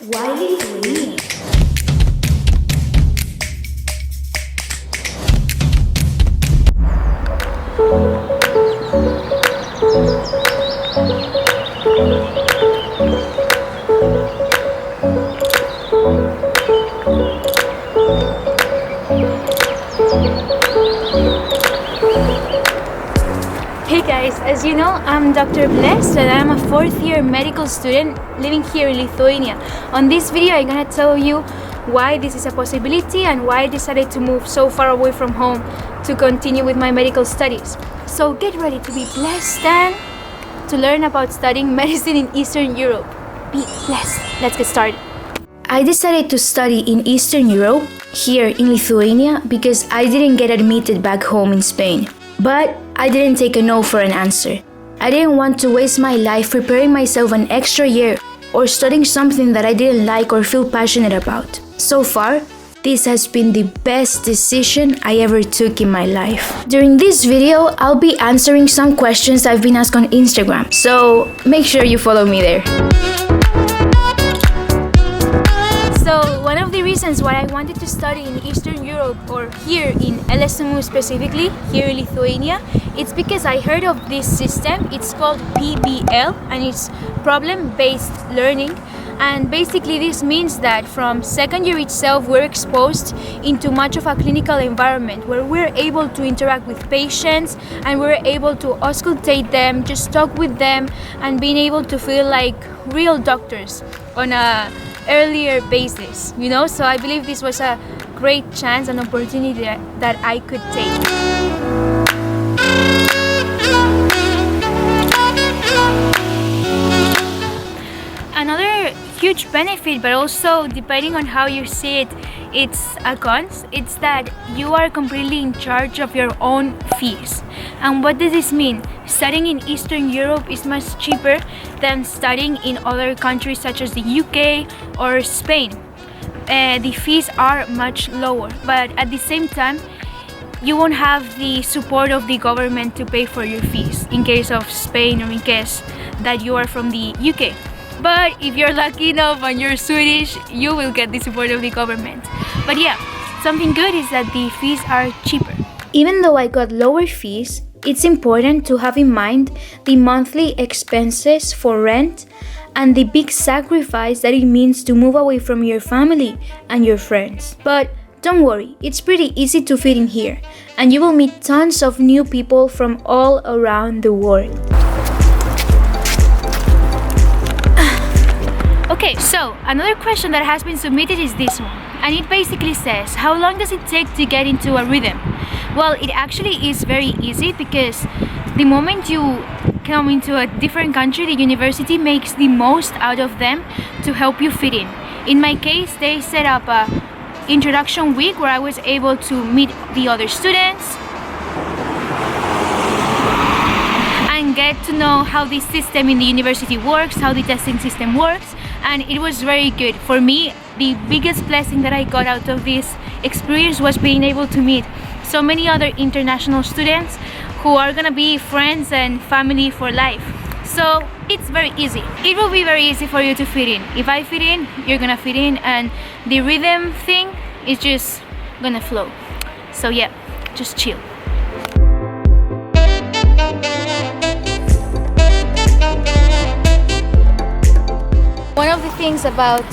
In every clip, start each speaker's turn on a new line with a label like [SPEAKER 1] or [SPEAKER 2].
[SPEAKER 1] Why Lithuania? Hey guys, as you know, I'm Dr. Blessed and I'm a fourth year medical student living here in Lithuania. On this video, I'm gonna tell you why this is a possibility and why I decided to move so far away from home to continue with my medical studies. So get ready to be blessed and to learn about studying medicine in Eastern Europe. Be blessed. Let's get started. I decided to study in Eastern Europe, here in Lithuania, because I didn't get admitted back home in Spain. But I didn't take a no for an answer. I didn't want to waste my life preparing myself an extra year or studying something that I didn't like or feel passionate about. So far, this has been the best decision I ever took in my life. During this video, I'll be answering some questions I've been asked on Instagram, so make sure you follow me there. So one of the reasons why I wanted to study in Eastern Europe, or here in LSMU specifically, here in Lithuania, it's because I heard of this system. It's called PBL and it's problem-based learning. And basically this means that from second year itself we're exposed into much of a clinical environment where we're able to interact with patients and we're able to auscultate them, just talk with them and being able to feel like real doctors on a earlier basis, you know? So I believe this was a great chance and opportunity that I could take. Another huge benefit, but also depending on how you see it, it's a cons. It's that you are completely in charge of your own fees. And what does this mean? Studying in Eastern Europe is much cheaper than studying in other countries such as the UK or Spain. The fees are much lower, but at the same time, you won't have the support of the government to pay for your fees in case of Spain or in case that you are from the UK. But if you're lucky enough and you're Swedish, you will get the support of the government. But yeah, something good is that the fees are cheaper. Even though I got lower fees, it's important to have in mind the monthly expenses for rent and the big sacrifice that it means to move away from your family and your friends. But don't worry, it's pretty easy to fit in here, and you will meet tons of new people from all around the world. Okay, so another question that has been submitted is this one, and it basically says, how long does it take to get into a rhythm? Well, it actually is very easy because the moment you come into a different country, the university makes the most out of them to help you fit in. In my case, they set up a introduction week where I was able to meet the other students and get to know how the system in the university works, how the testing system works, and it was very good. For me, the biggest blessing that I got out of this experience was being able to meet so many other international students who are gonna be friends and family for life. So it's very easy. It will be very easy for you to fit in. If I fit in, you're gonna fit in, and the rhythm thing is just gonna flow. So yeah, just chill. One of the things about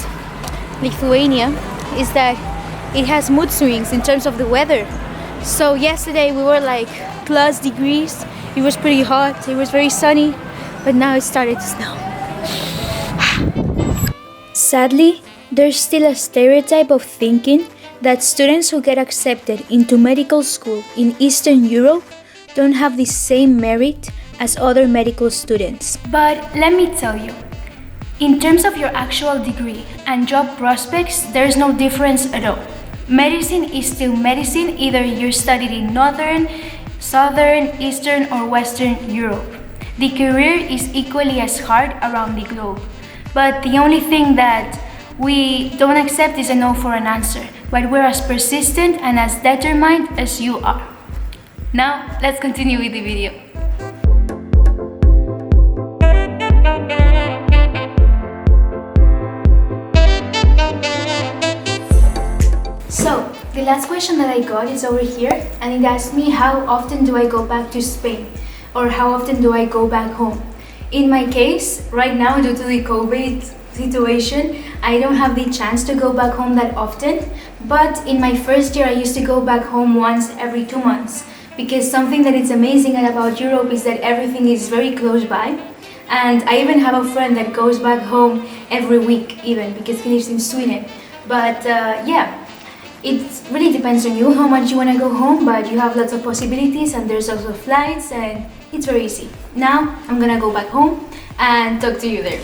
[SPEAKER 1] Lithuania is that it has mood swings in terms of the weather. So yesterday we were like plus degrees, it was pretty hot, it was very sunny, but now it started to snow. Sadly, there's still a stereotype of thinking that students who get accepted into medical school in Eastern Europe don't have the same merit as other medical students. But let me tell you, in terms of your actual degree and job prospects, there's no difference at all. Medicine is still medicine, either you're studied in Northern, Southern, Eastern or Western Europe. The career is equally as hard around the globe. But the only thing that we don't accept is a no for an answer, but we're as persistent and as determined as you are. Now, let's continue with the video. The last question that I got is over here, and it asked me how often do I go back to Spain, or how often do I go back home. In my case, right now, due to the COVID situation, I don't have the chance to go back home that often, but in my first year I used to go back home once every 2 months, because something that is amazing about Europe is that everything is very close by. And I even have a friend that goes back home every week even, because he lives in Sweden. But yeah, it really depends on you how much you want to go home, but you have lots of possibilities, and there's also flights, and it's very easy. Now I'm gonna go back home and talk to you there.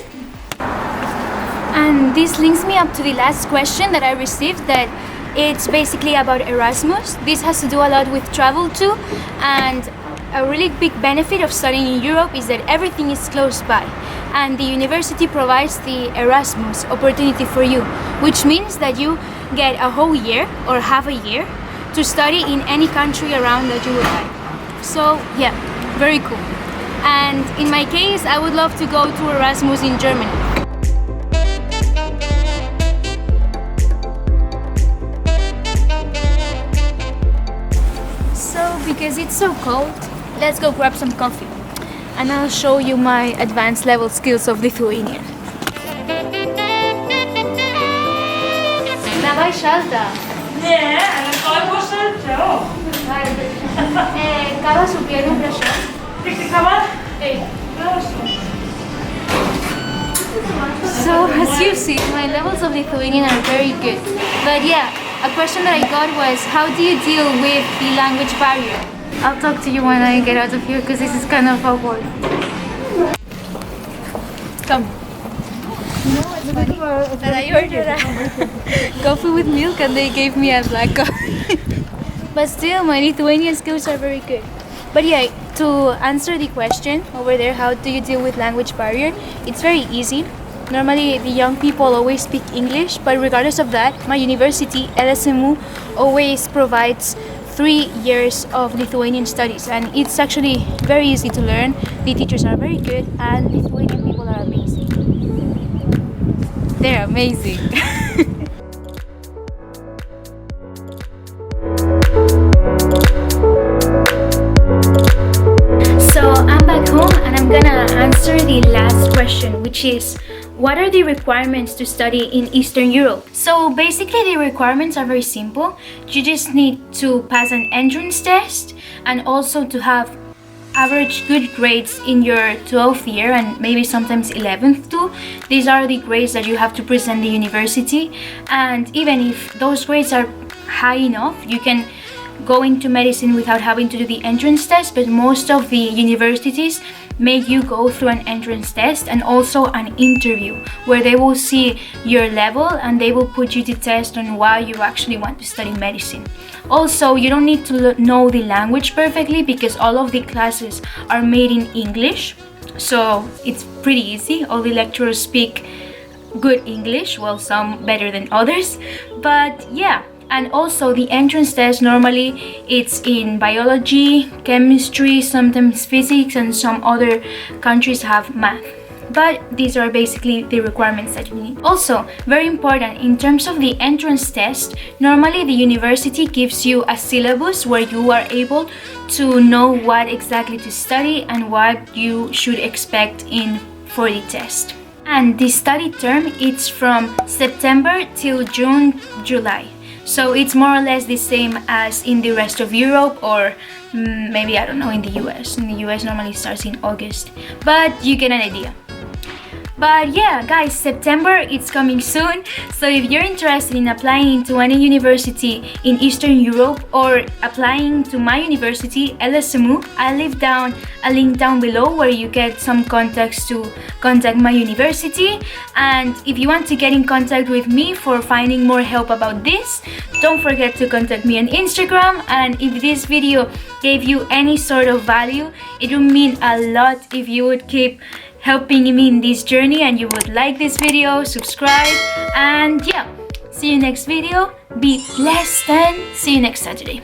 [SPEAKER 1] And this links me up to the last question that I received, that it's basically about Erasmus. This has to do a lot with travel too, and a really big benefit of studying in Europe is that everything is close by, and the university provides the Erasmus opportunity for you, which means that you get a whole year or half a year to study in any country around that you would like. So yeah, very cool. And in my case, I would love to go to Erasmus in Germany. So because it's so cold, let's go grab some coffee, and I'll show you my advanced level skills of Lithuanian. Dawaj szalta.
[SPEAKER 2] Nie, ale to poszedł.
[SPEAKER 1] Kawa z upiorem, proszę.
[SPEAKER 2] Ty kawa?
[SPEAKER 1] Ej.
[SPEAKER 2] Proszę.
[SPEAKER 1] So as you see, my levels of Lithuanian are very good. But yeah, a question that I got was, how do you deal with the language barrier? I'll talk to you when I get out of here, because this is kind of awkward. Come. That I ordered a coffee with milk and they gave me a black coffee. But still, my Lithuanian skills are very good. But yeah, to answer the question over there, how do you deal with language barrier? It's very easy. Normally, the young people always speak English, but regardless of that, my university, LSMU, always provides 3 years of Lithuanian studies, and it's actually very easy to learn. The teachers are very good, and Lithuanian people are amazing. They're amazing. So I'm back home, and I'm gonna answer the last question, which is, what are the requirements to study in Eastern Europe? So basically the requirements are very simple. You just need to pass an entrance test, and also to have average good grades in your 12th year, and maybe sometimes 11th too. These are the grades that you have to present the university, and even if those grades are high enough, you can go into medicine without having to do the entrance test. But most of the universities make you go through an entrance test and also an interview, where they will see your level and they will put you to test on why you actually want to study medicine. Also, you don't need to know the language perfectly, because all of the classes are made in English, so it's pretty easy. All the lecturers speak good English, well, some better than others, but yeah. And also the entrance test, normally it's in biology, chemistry, sometimes physics, and some other countries have math. But these are basically the requirements that you need. Also, very important, in terms of the entrance test, normally the university gives you a syllabus where you are able to know what exactly to study and what you should expect for the test. And the study term, it's from September till June, July. So it's more or less the same as in the rest of Europe, or maybe, I don't know, in the US. In the US normally starts in August, but you get an idea. But yeah, guys, September, it's coming soon. So if you're interested in applying to any university in Eastern Europe, or applying to my university, LSMU, I'll leave down a link down below where you get some contacts to contact my university. And if you want to get in contact with me for finding more help about this, don't forget to contact me on Instagram. And if this video gave you any sort of value, it would mean a lot if you would keep helping me in this journey, and you would like this video, subscribe, and yeah, see you next video. Be blessed, and see you next Saturday.